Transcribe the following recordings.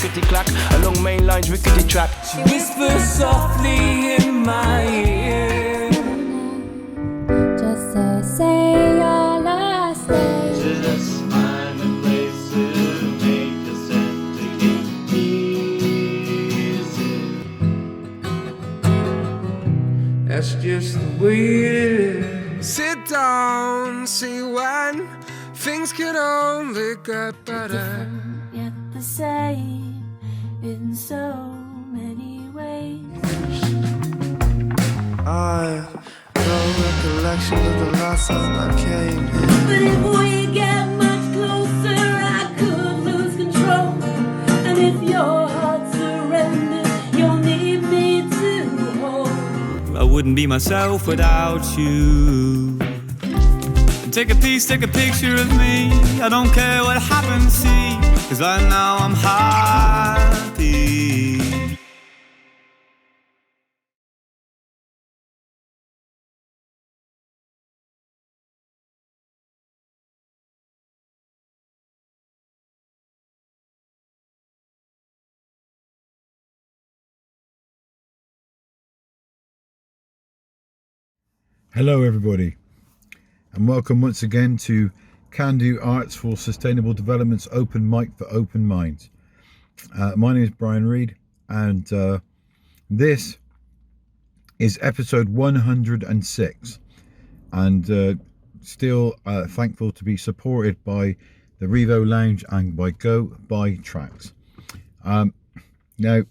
clickety clack. Along main lines, rickety track. She whispers softly in my ear. Just say your last name. Just find a place to make the sentiment easy. That's just the way it is. Sit down, see when things could only get better. Yet the same in so many ways. I no recollection of the last time I came in. But if we get much closer, I could lose control. And if your heart surrenders, you'll need me to hold. I wouldn't be myself without you. Take a piece, take a picture of me. I don't care what happens, see, 'cause I know I'm happy. Hello everybody, and welcome once again to Kandu Arts for Sustainable Development's Open Mic for Open Minds. My name is Brian Reid, and this is episode 106, and still thankful to be supported by the Rivo Lounge and by Go Buy Tracks. Now,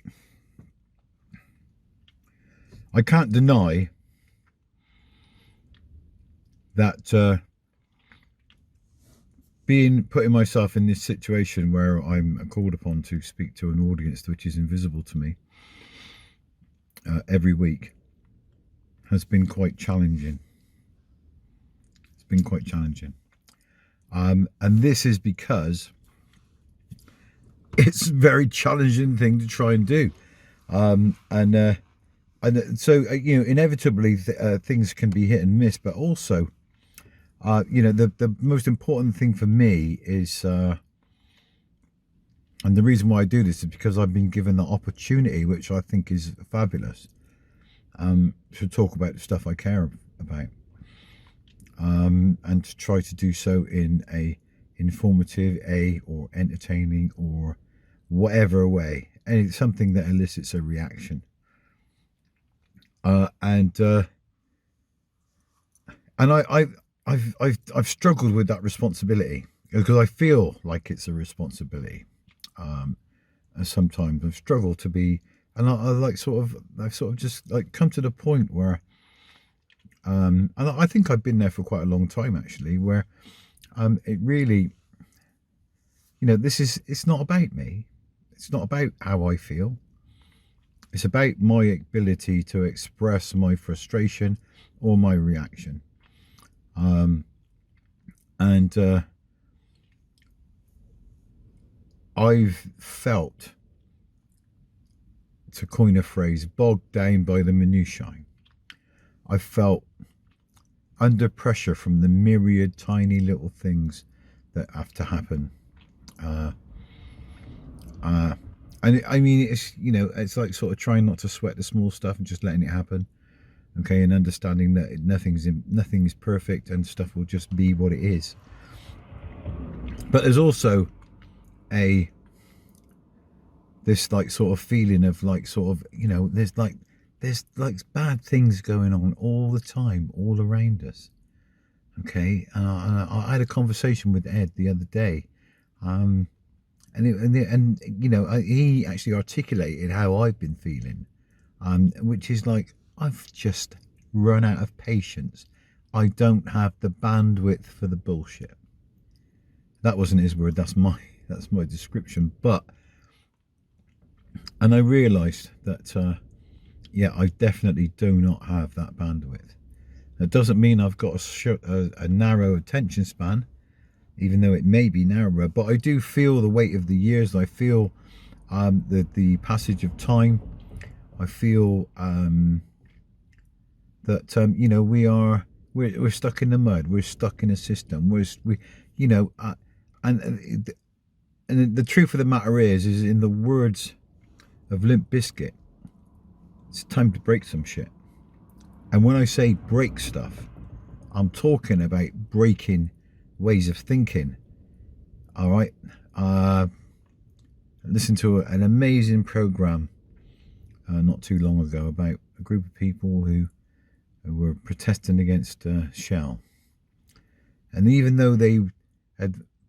I can't deny that putting myself in this situation where I'm called upon to speak to an audience which is invisible to me every week has been quite challenging. It's been quite challenging, and this is because it's a very challenging thing to try and do, and so inevitably things can be hit and miss, but also the most important thing for me is, and the reason why I do this is because I've been given the opportunity, which I think is fabulous, to talk about the stuff I care about, and to try to do so in a informative, or entertaining, or whatever way, and it's something that elicits a reaction. I've struggled with that responsibility because I feel like it's a responsibility. And sometimes I've struggled to be, and I've sort of just like come to the point where, and I think I've been there for quite a long time actually, where it really, it's not about me. It's not about how I feel. It's about my ability to express my frustration or my reaction. I've felt, to coin a phrase, bogged down by the minutiae. I've felt under pressure from the myriad tiny little things that have to happen. And I mean, it's like sort of trying not to sweat the small stuff and just letting it happen. Okay, and understanding that nothing is perfect and stuff will just be what it is. But there's also this like sort of feeling of like sort of, there's like bad things going on all the time, all around us. Okay, and I had a conversation with Ed the other day, and he actually articulated how I've been feeling, which is like, I've just run out of patience. I don't have the bandwidth for the bullshit. That wasn't his word, that's my description. And I realised that I definitely do not have that bandwidth. That doesn't mean I've got a narrow attention span, even though it may be narrower, but I do feel the weight of the years. I feel the passage of time. I feel that we're stuck in the mud. We're stuck in a system. And the truth of the matter is in the words of Limp Bizkit, it's time to break some shit. And when I say break stuff, I'm talking about breaking ways of thinking. All right. I listened to an amazing program not too long ago about a group of people who were protesting against Shell. And even though they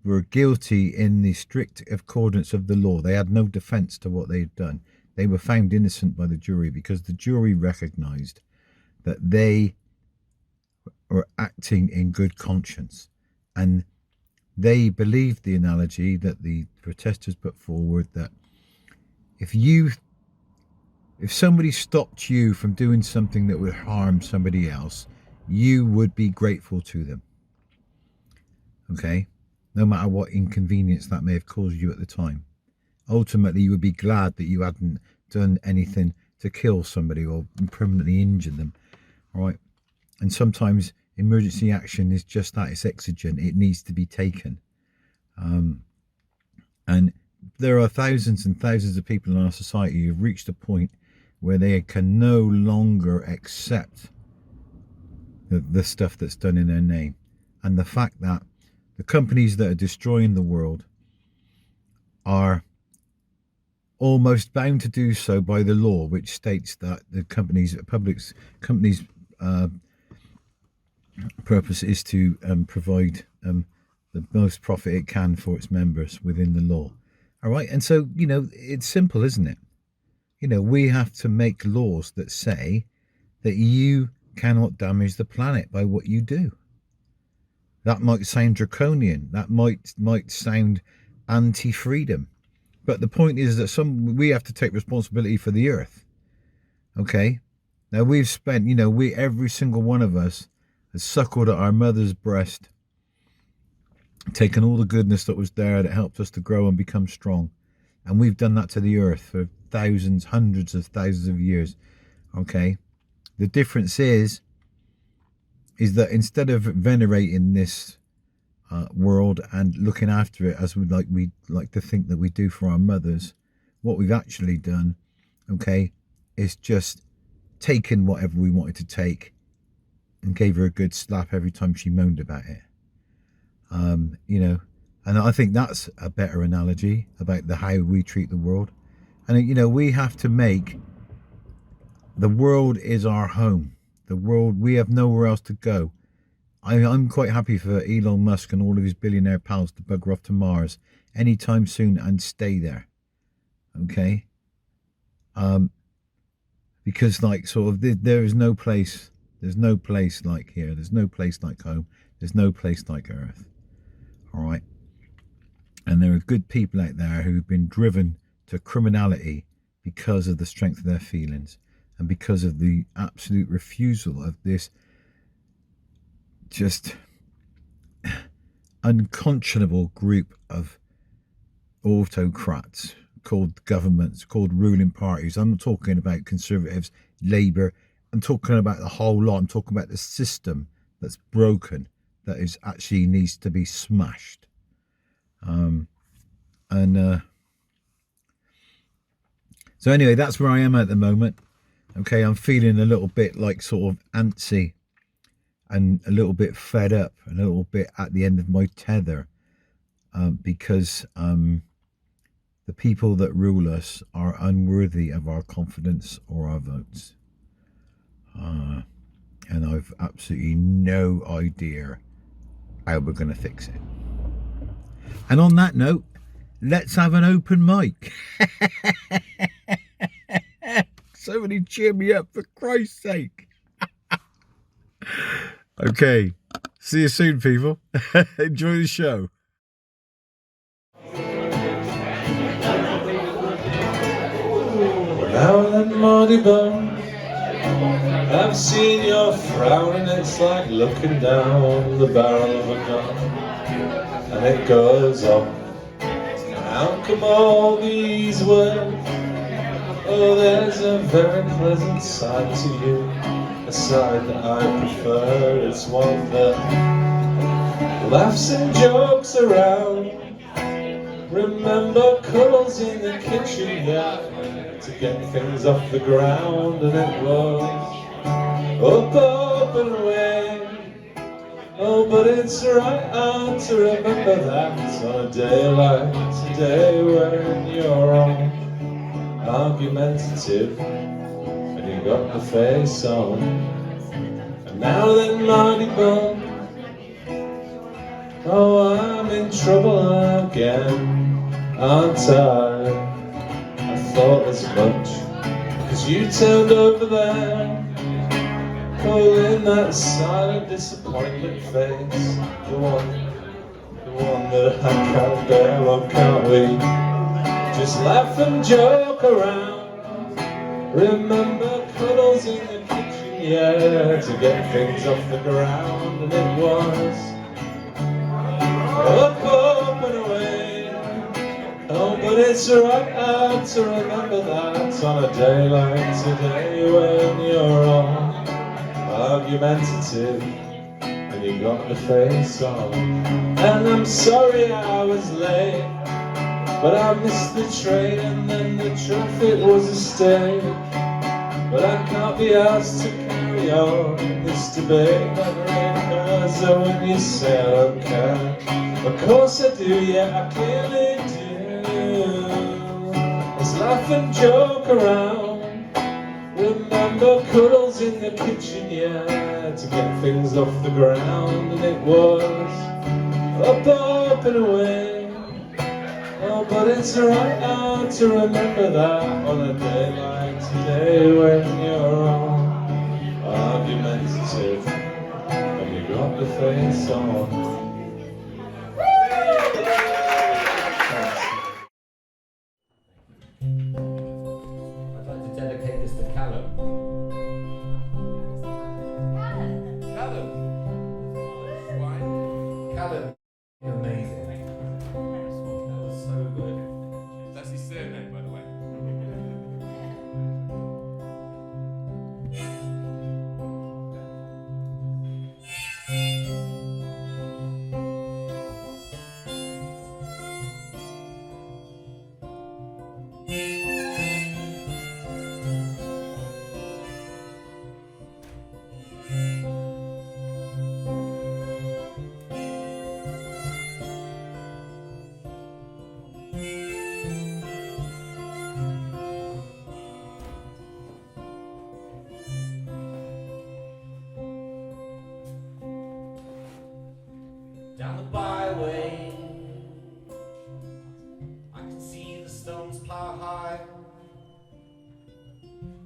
were guilty in the strict accordance of the law, they had no defence to what they had done. They were found innocent by the jury because the jury recognised that they were acting in good conscience. And they believed the analogy that the protesters put forward, that if somebody stopped you from doing something that would harm somebody else, you would be grateful to them. Okay? No matter what inconvenience that may have caused you at the time. Ultimately, you would be glad that you hadn't done anything to kill somebody or permanently injure them. All right? And sometimes emergency action is just that. It's exigent. It needs to be taken. And there are thousands and thousands of people in our society who have reached a point where they can no longer accept the stuff that's done in their name. And the fact that the companies that are destroying the world are almost bound to do so by the law, which states that the company's purpose is to provide the most profit it can for its members within the law. All right, and so, you know, it's simple, isn't it? You know, we have to make laws that say that you cannot damage the planet by what you do. That might sound draconian. That might sound anti-freedom. But the point is that we have to take responsibility for the earth. Okay? Now we've spent, you know, every single one of us has suckled at our mother's breast, taken all the goodness that was there that helped us to grow and become strong. And we've done that to the earth for thousands, hundreds of thousands of years. Okay? The difference is that instead of venerating this world and looking after it as we like to think that we do for our mothers, what we've actually done, okay, is just taken whatever we wanted to take and gave her a good slap every time she moaned about it. You know, and I think that's a better analogy about how we treat the world. And, you know, we have to make the world is our home. The world, we have nowhere else to go. I'm quite happy for Elon Musk and all of his billionaire pals to bugger off to Mars anytime soon and stay there. Okay? Because, like, sort of, there is no place, there's no place like here. There's no place like home. There's no place like Earth. All right? And there are good people out there who've been driven to criminality because of the strength of their feelings and because of the absolute refusal of this just unconscionable group of autocrats called governments, called ruling parties. I'm not talking about Conservatives, Labour. I'm talking about the whole lot. I'm talking about the system that's broken, that is actually needs to be smashed. So anyway, that's where I am at the moment. Okay, I'm feeling a little bit like sort of antsy and a little bit fed up, and a little bit at the end of my tether, because the people that rule us are unworthy of our confidence or our votes. And I've absolutely no idea how we're going to fix it. And on that note, let's have an open mic. Somebody cheer me up, for Christ's sake. Okay, see you soon, people. Enjoy the show. Now then, Marty Bum, I've seen your frown, and it's like looking down the barrel of a gun, and it goes up. How come all these words? Oh, there's a very pleasant side to you, a side that I prefer. It's one that laughs and jokes around, Remember cuddles in the kitchen, yeah, to get things off the ground, and it was up and away. Oh, but it's right hard to remember that on a day like today when you're all argumentative and you got the face on. And now then, mighty bum, oh, I'm in trouble again, aren't I? I thought as much, 'cause you turned over there, pulling that silent disappointment face, the one that I can't bear. Or can't we just laugh and joke around? Remember cuddles in the kitchen, yeah, to get things off the ground, and it was up and away. Oh, but it's right hard to remember that on a day like today when you're all argumentative and you got the face on. And I'm sorry I was late, but I missed the train and then the traffic was a stay. But I can't be asked to carry on this debate. Never occurs when you say I don't care. Of course I do, yeah, I clearly do. Let's laugh and joke around. Remember cuddles in the kitchen, yeah, to get things off the ground, and it was up and away. Oh, but it's right hard to remember that on a day like today when you're all argumentative and you got the face on. I'd like to dedicate this to Callum. Callum, you're amazing. That was so good. That's his surname, by the way. Down the byway, I can see the stones plough high.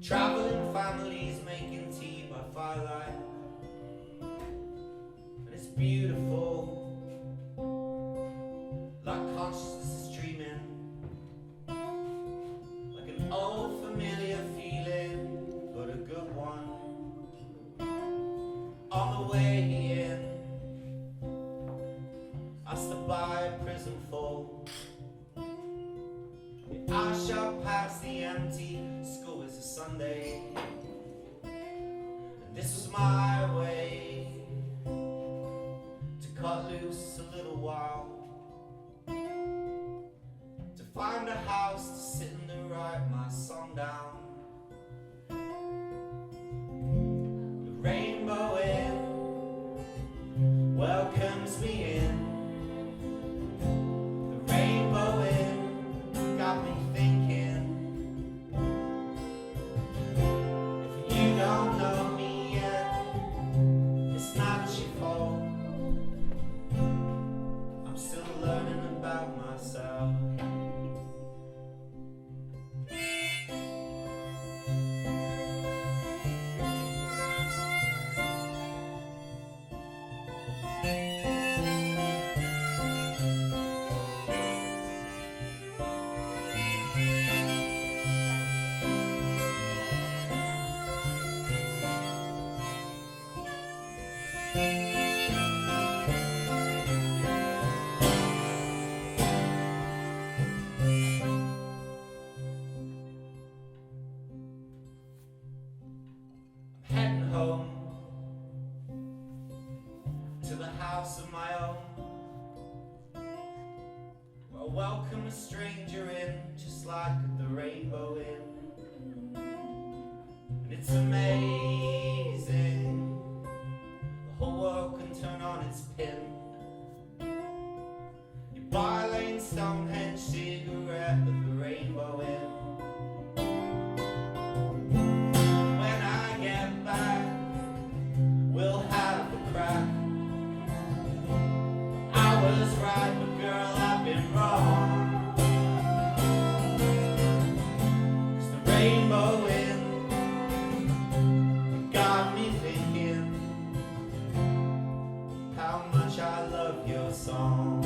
Travelling families making tea by firelight. And it's beautiful, like consciousness is dreaming, like an old familiar feeling, but a good one. On the way in, I stopped by a prison full. I shot past the empty school. It's a Sunday, and this was my way to cut loose a little while, to find a house to sit and to write my song down. The rainbow in welcomes me in. Rainbow in got me thinking. If you don't know me yet, it's not your fault. I'm still learning about myself. rainbow in. And it's amazing, the whole world can turn on its pin. You buy a Lane Stonehenge cigarette with the rainbow in. When I get back, we'll have a crack. I was right, but girl, I've been wrong. 'Cause the rainbow in got me thinking how much I love your song.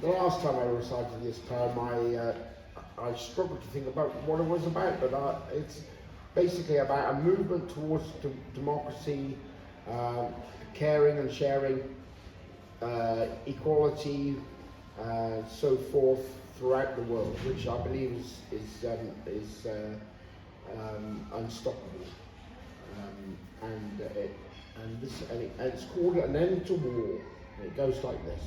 The last time I recited this poem, I struggled to think about what it was about, but it's basically about a movement towards democracy, caring and sharing, equality, so forth throughout the world, which I believe is unstoppable. And it's called An End to War. And it goes like this.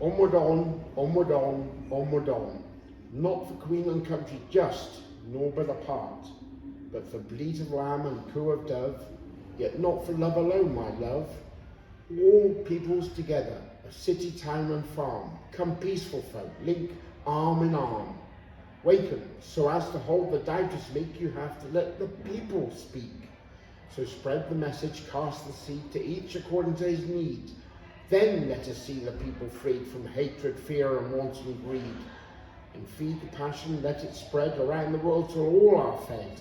Onward on, onward on, onward on, not for queen and country just, nor but apart, but for bleat of lamb and coo of dove, yet not for love alone, my love. All peoples together, of city, town and farm, come peaceful folk, link arm in arm. Waken, so as to hold the doubters meek, you have to let the people speak. So spread the message, cast the seed to each according to his need. Then let us see the people freed from hatred, fear and wanton greed. And feed the passion, let it spread around the world till all are fed.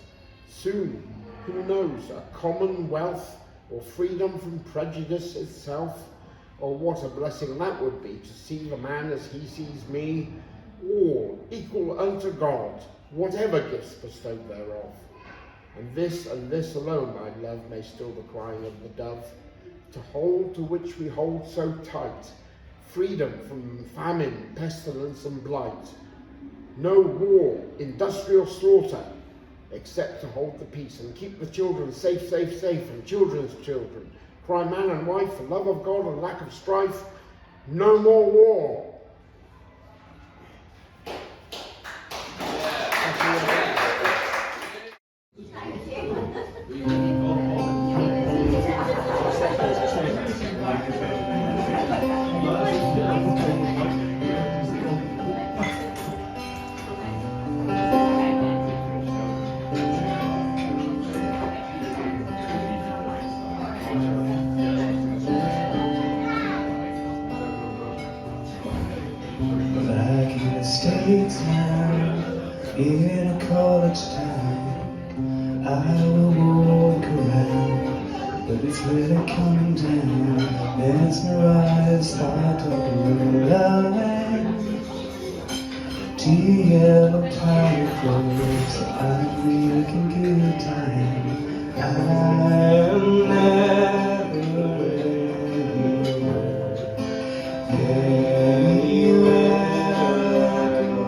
Soon, who knows, a commonwealth or freedom from prejudice itself, or what a blessing that would be to see the man as he sees me, all equal unto God, whatever gifts bestowed thereof. And this alone, my love, may still the crying of the dove, to hold to which we hold so tight, freedom from famine, pestilence and blight. No war, industrial slaughter, except to hold the peace and keep the children safe, safe, safe, and children's children. Cry man and wife for love of God and lack of strife. No more war. Back in the States now, in a college town, I will walk around, but it's really coming down. Mesmerized by the moonlight, to yellow pirate clothes, I'm making good time. I am never anywhere I go.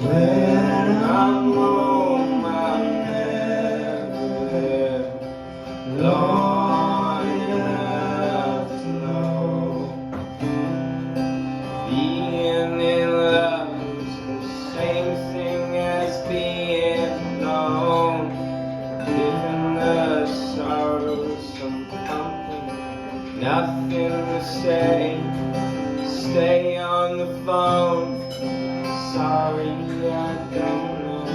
When I'm home, I'm never long enough to know. Being in love is the same thing as being alone. Giving the sorrows some company, nothing to say. Stay on the phone. Sorry, I don't know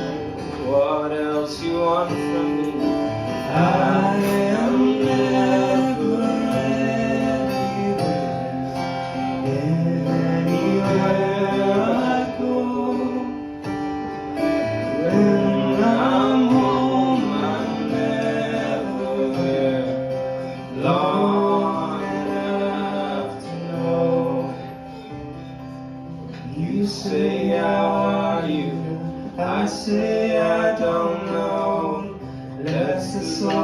what else you want from me. I am never anywhere I go. When I'm home, I'm never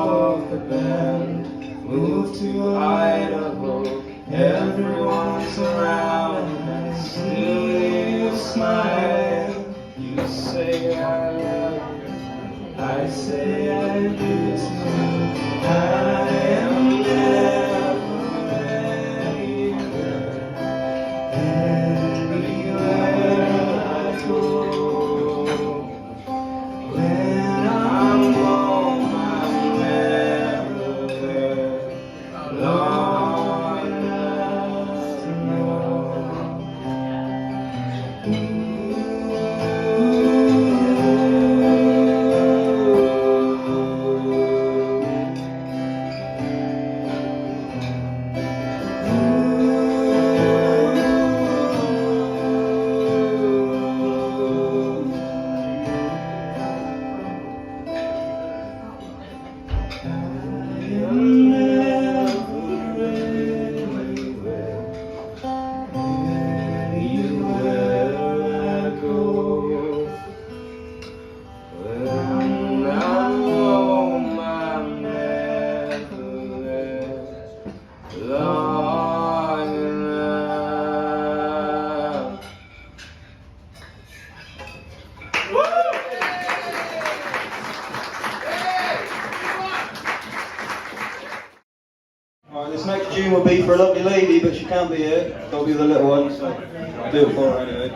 off the bend, move to Idaho. Everyone's around and still you smile. You say I love you, I say I do too. I am never anywhere, anywhere I go. When I'm home, I'm never there long enough to know. Alright, this next tune will be for a lovely lady, but she can't be here. Got to be the little one, so I'll do it for her anyway.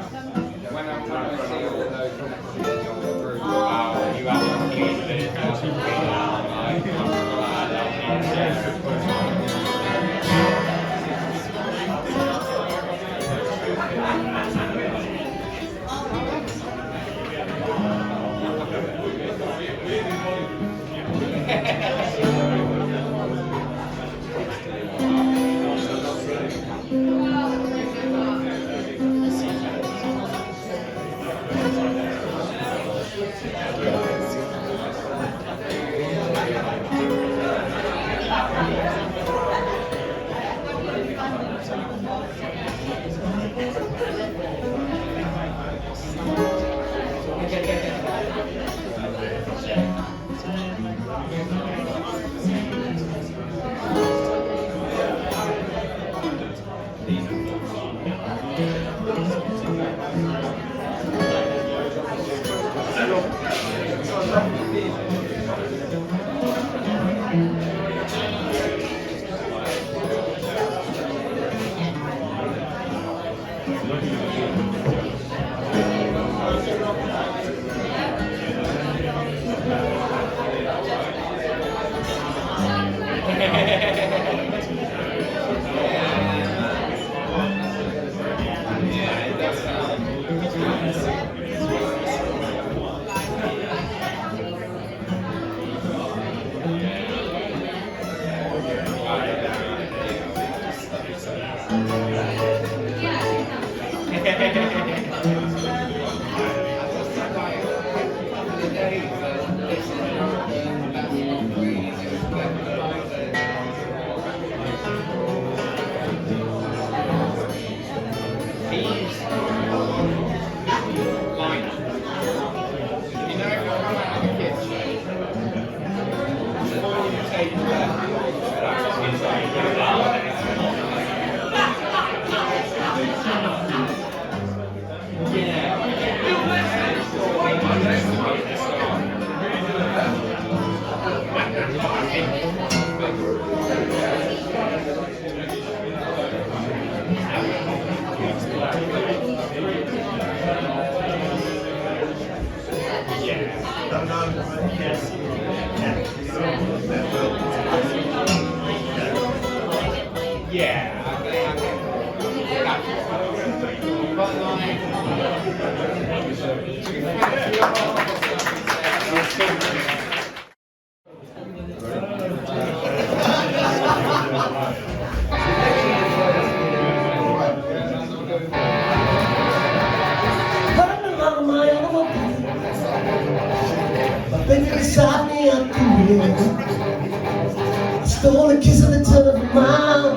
Stole a kiss on the turn of a mile.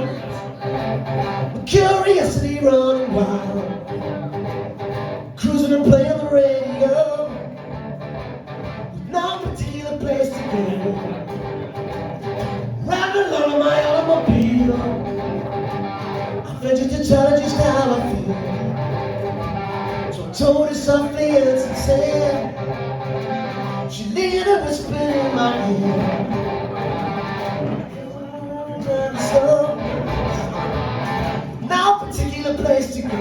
Curiosity running wild. Cruising and playing the radio. No particular place to go. just to challenge just how I feel. So I told her softly and sincere. She leaned and whispered in my ear. So, now a particular place to go.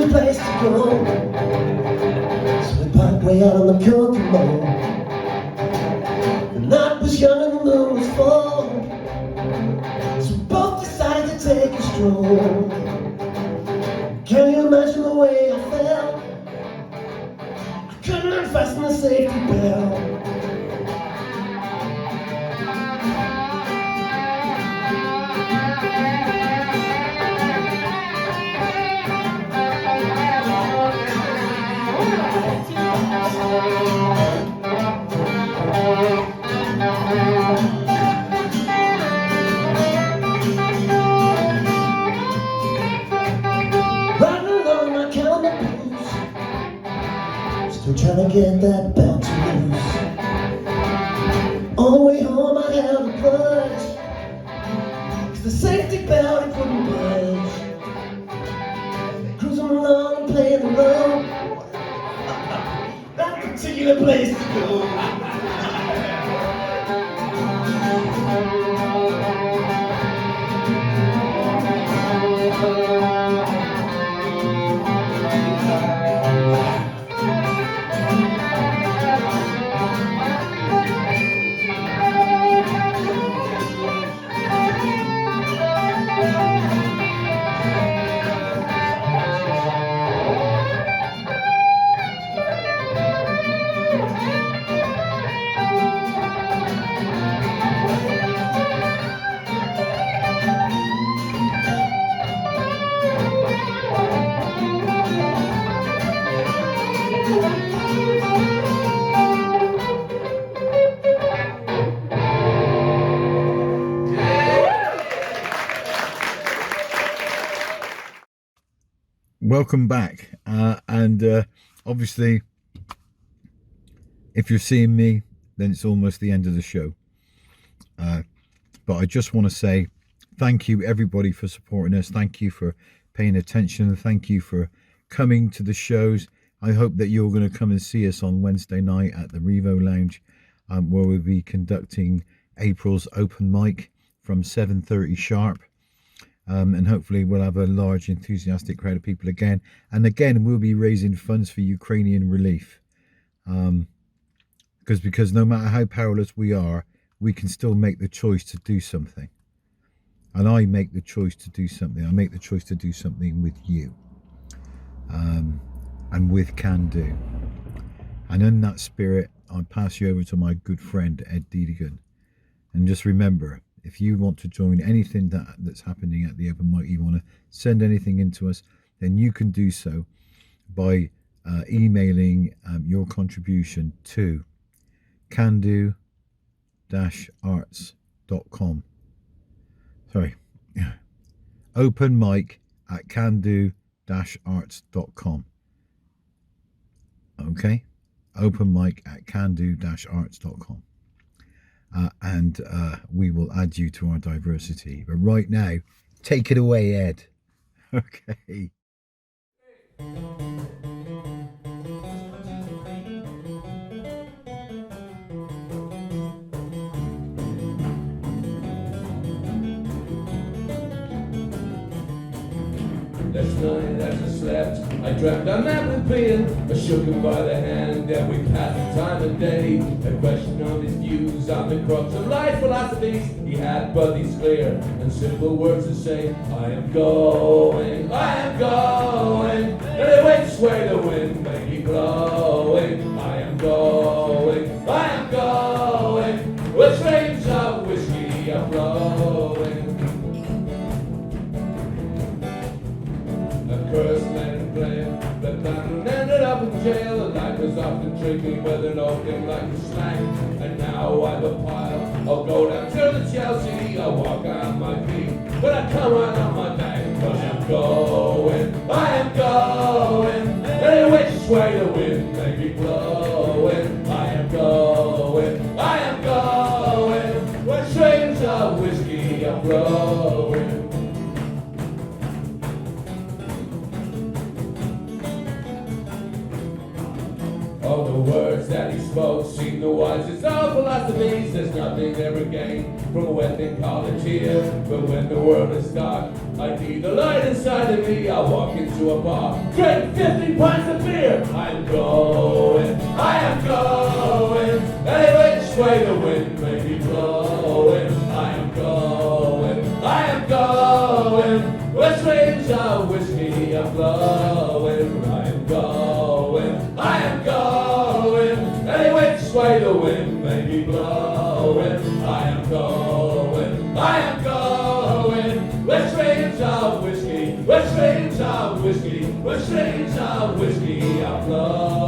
Place to go. So we parked way out on the Kokomo. The night was young and the moon was full. So we both decided to take a stroll. Can you imagine the way I felt? I couldn't unfasten the safety belt. Riding along my Callum blues, still trying to get that belt to loose. On the way home I held a grudge, 'cause the safety belt it wouldn't budge. Cruising along, playing the road, that particular place to go. Welcome back, and obviously if you're seeing me, then it's almost the end of the show, but I just want to say thank you everybody for supporting us. Thank you for paying attention, thank you for coming to the shows. I hope that you're going to come and see us on Wednesday night at the Rivo Lounge, where we'll be conducting April's open mic from 7:30 sharp. And hopefully we'll have a large enthusiastic crowd of people again, and again we'll be raising funds for Ukrainian relief, because no matter how powerless we are, we can still make the choice to do something. And I make the choice to do something. I make the choice to do something with you, and with Kandu. And in that spirit, I pass you over to my good friend Ed Deedigan. And just remember, if you want to join anything that's happening at the open mic, you want to send anything into us, then you can do so by emailing your contribution to kandu-arts.com. Sorry, openmic@kandu-arts.com. Okay, openmic@kandu-arts.com. And we will add you to our diversity. But right now, take it away, Ed. Okay. Last night as I slept, I dreamt I met with Brian. I shook him by the hand and we passed the time of day. A question on his view. views on the crux of life philosophies. He had buddies clear and simple words to say. I am going, I am going. And which way the wind may be blowing. I am going, I am going. With streams of whiskey are flowing. A cursed man playing, but man ended up in jail. And life was often tricky with an open like a snake. And now I've a pile. I'll go down to the Chelsea. I'll walk on my feet, but I come out on my back. Cause I'm going, I am going. Any which way the wind may be blowing. I am going, I am going. Where streams of whiskey are flowing. All the words that he spoke seem the wisest of philosophies. There's nothing ever gained from a wet college here. But when the world is dark, I need the light inside of me. I walk into a bar, drink 50 pints of beer. I'm going, I am going. Any which way the wind may be blowing. I am going, I am going. Where streams of whiskey are flowing. I am going, I am going. Any which way the wind may be blowing. I am going, I am going. Where streams of whiskey, where streams of whiskey, where streams of whiskey are flowing.